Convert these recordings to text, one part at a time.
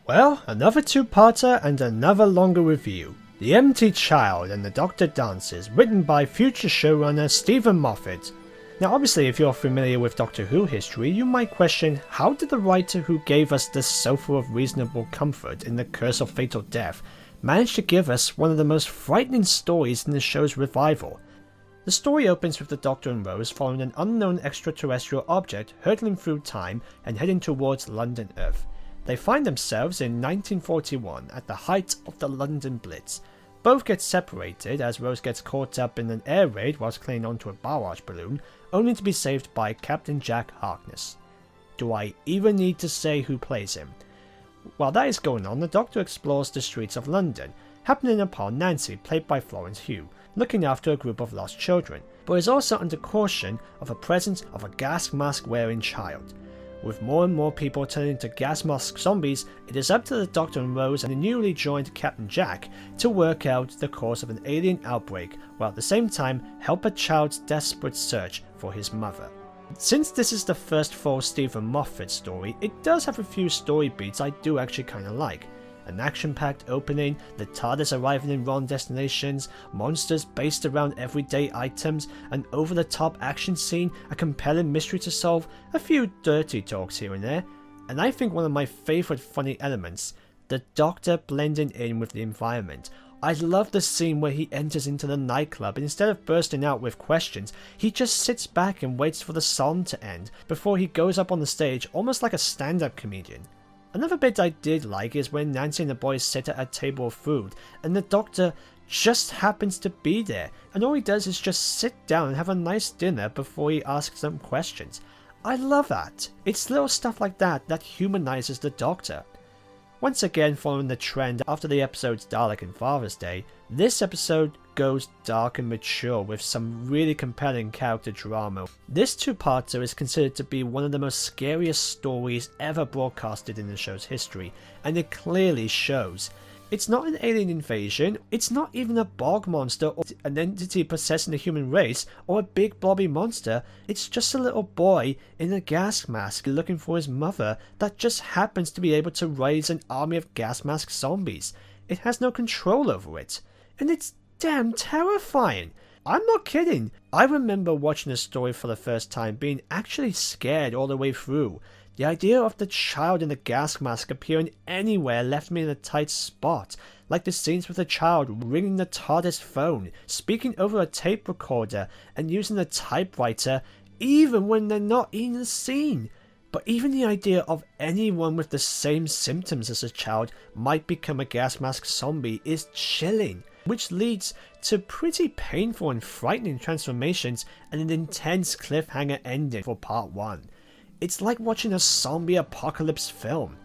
Well, another two-parter and another longer review. The Empty Child and the Doctor Dances, written by future showrunner Stephen Moffat. Now obviously if you're familiar with Doctor Who history, you might question how did the writer who gave us this sofa of reasonable comfort in The Curse of Fatal Death manage to give us one of the most frightening stories in the show's revival. The story opens with the Doctor and Rose following an unknown extraterrestrial object hurtling through time and heading towards London Earth. They find themselves in 1941 at the height of the London Blitz. Both get separated as Rose gets caught up in an air raid whilst clinging onto a barrage balloon, only to be saved by Captain Jack Harkness. Do I even need to say who plays him? While that is going on, the Doctor explores the streets of London, happening upon Nancy, played by Florence Pugh, looking after a group of lost children, but is also under caution of the presence of a gas mask wearing child. With more and more people turning into gas mask zombies, it is up to the Doctor and Rose and the newly joined Captain Jack to work out the cause of an alien outbreak, while at the same time help a child's desperate search for his mother. Since this is the first full Stephen Moffat story, it does have a few story beats I do actually kinda like. An action-packed opening, the TARDIS arriving in wrong destinations, monsters based around everyday items, an over-the-top action scene, a compelling mystery to solve, a few dirty talks here and there, and I think one of my favourite funny elements, the Doctor blending in with the environment. I love the scene where he enters into the nightclub and instead of bursting out with questions, he just sits back and waits for the song to end before he goes up on the stage almost like a stand-up comedian. Another bit I did like is when Nancy and the boys sit at a table of food and the Doctor just happens to be there and all he does is just sit down and have a nice dinner before he asks them questions. I love that. It's little stuff like that that humanizes the Doctor. Once again following the trend after the episodes Dalek and Father's Day, this episode goes dark and mature with some really compelling character drama. This two-parter is considered to be one of the most scariest stories ever broadcasted in the show's history, and it clearly shows. It's not an alien invasion, it's not even a bog monster or an entity possessing the human race or a big blobby monster, it's just a little boy in a gas mask looking for his mother that just happens to be able to raise an army of gas mask zombies. It has no control over it. And it's damn terrifying. I'm not kidding. I remember watching the story for the first time being actually scared all the way through. The idea of the child in the gas mask appearing anywhere left me in a tight spot, like the scenes with the child ringing the TARDIS phone, speaking over a tape recorder, and using the typewriter even when they're not in the scene. But even the idea of anyone with the same symptoms as a child might become a gas mask zombie is chilling, which leads to pretty painful and frightening transformations and an intense cliffhanger ending for part 1. It's like watching a zombie apocalypse film.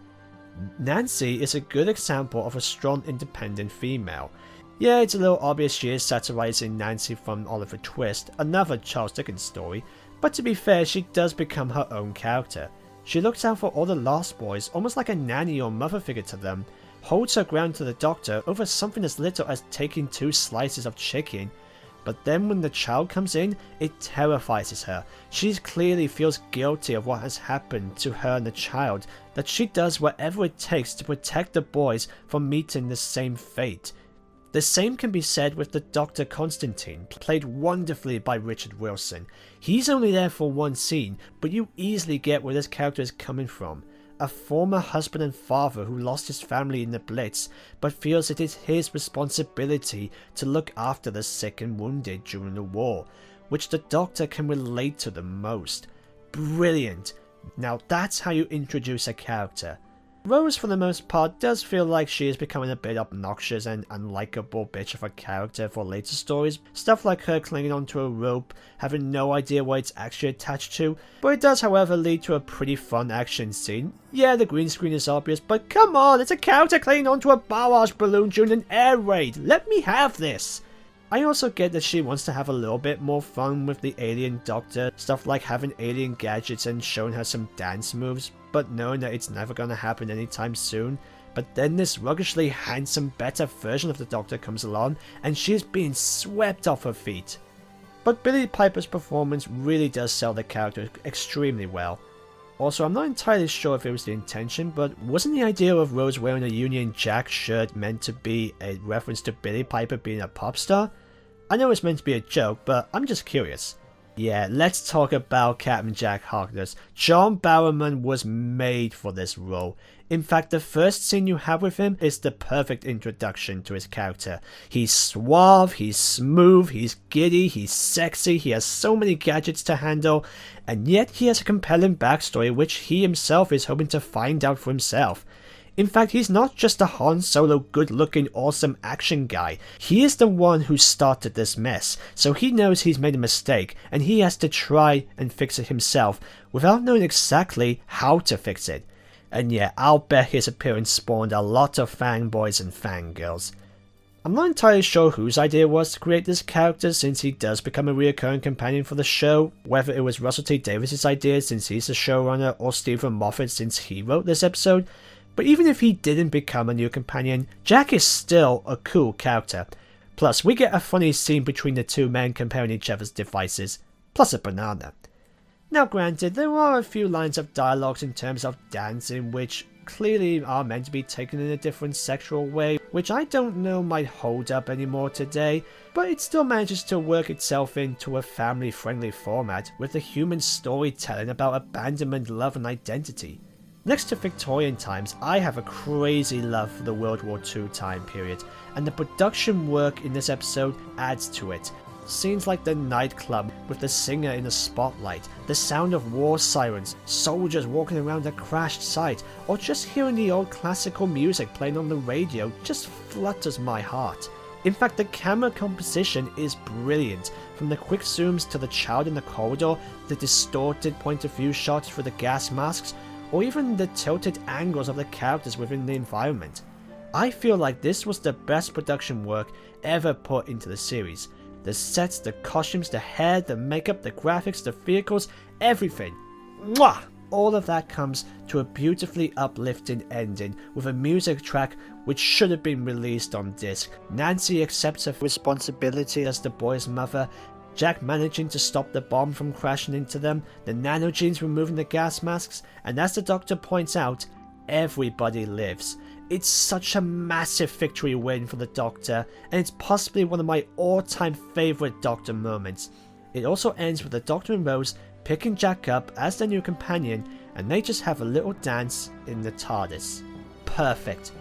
Nancy is a good example of a strong independent female. Yeah, it's a little obvious she is satirizing Nancy from Oliver Twist, another Charles Dickens story, but to be fair, she does become her own character. She looks out for all the lost boys, almost like a nanny or mother figure to them, holds her ground to the Doctor over something as little as taking 2 slices of chicken. But then when the child comes in, it terrifies her. She clearly feels guilty of what has happened to her and the child, that she does whatever it takes to protect the boys from meeting the same fate. The same can be said with the Dr. Constantine, played wonderfully by Richard Wilson. He's only there for one scene, but you easily get where this character is coming from. A former husband and father who lost his family in the Blitz, but feels it is his responsibility to look after the sick and wounded during the war, which the Doctor can relate to the most. Brilliant! Now that's how you introduce a character. Rose, for the most part, does feel like she is becoming a bit obnoxious and unlikable bitch of a character for later stories. Stuff like her clinging onto a rope, having no idea what it's actually attached to. But it does, however, lead to a pretty fun action scene. Yeah, the green screen is obvious, but come on, it's a character clinging onto a barrage balloon during an air raid. Let me have this! I also get that she wants to have a little bit more fun with the alien Doctor, stuff like having alien gadgets and showing her some dance moves, but knowing that it's never gonna happen anytime soon. But then this ruggishly handsome, better version of the Doctor comes along, and she is being swept off her feet. But Billie Piper's performance really does sell the character extremely well. Also, I'm not entirely sure if it was the intention, but wasn't the idea of Rose wearing a Union Jack shirt meant to be a reference to Billie Piper being a pop star? I know it's meant to be a joke, but I'm just curious. Yeah, let's talk about Captain Jack Harkness. John Barrowman was made for this role. In fact, the first scene you have with him is the perfect introduction to his character. He's suave, he's smooth, he's giddy, he's sexy, he has so many gadgets to handle, and yet he has a compelling backstory which he himself is hoping to find out for himself. In fact, he's not just a Han Solo good-looking awesome action guy. He is the one who started this mess, so he knows he's made a mistake and he has to try and fix it himself without knowing exactly how to fix it. And yeah, I'll bet his appearance spawned a lot of fanboys and fangirls. I'm not entirely sure whose idea it was to create this character since he does become a recurring companion for the show, whether it was Russell T Davies' idea since he's the showrunner or Stephen Moffat since he wrote this episode. But even if he didn't become a new companion, Jack is still a cool character. Plus, we get a funny scene between the two men comparing each other's devices, plus a banana. Now granted, there are a few lines of dialogues in terms of dancing which clearly are meant to be taken in a different sexual way, which I don't know might hold up anymore today, but it still manages to work itself into a family-friendly format with the human storytelling about abandonment, love and identity. Next to Victorian times, I have a crazy love for the World War II time period, and the production work in this episode adds to it. Scenes like the nightclub with the singer in the spotlight, the sound of war sirens, soldiers walking around a crashed site, or just hearing the old classical music playing on the radio just flutters my heart. In fact, the camera composition is brilliant, from the quick zooms to the child in the corridor, the distorted point of view shots for the gas masks, or even the tilted angles of the characters within the environment. I feel like this was the best production work ever put into the series. The sets, the costumes, the hair, the makeup, the graphics, the vehicles, everything. Mwah! All of that comes to a beautifully uplifting ending with a music track which should have been released on disc. Nancy accepts her responsibility as the boy's mother, Jack managing to stop the bomb from crashing into them, the nanogenes removing the gas masks, and as the Doctor points out, everybody lives. It's such a massive victory win for the Doctor, and it's possibly one of my all-time favourite Doctor moments. It also ends with the Doctor and Rose picking Jack up as their new companion, and they just have a little dance in the TARDIS. Perfect.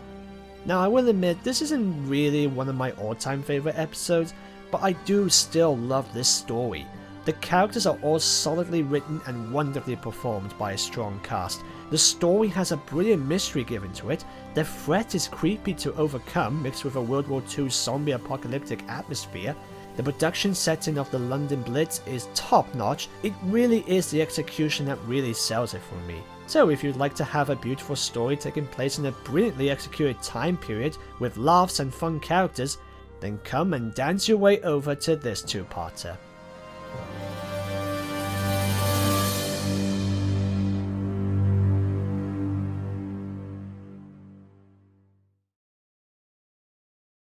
Now I will admit, this isn't really one of my all-time favourite episodes, but I do still love this story. The characters are all solidly written and wonderfully performed by a strong cast. The story has a brilliant mystery given to it, the threat is creepy to overcome mixed with a World War II zombie apocalyptic atmosphere, the production setting of the London Blitz is top notch, it really is the execution that really sells it for me. So if you'd like to have a beautiful story taking place in a brilliantly executed time period with laughs and fun characters, then come and dance your way over to this two-parter.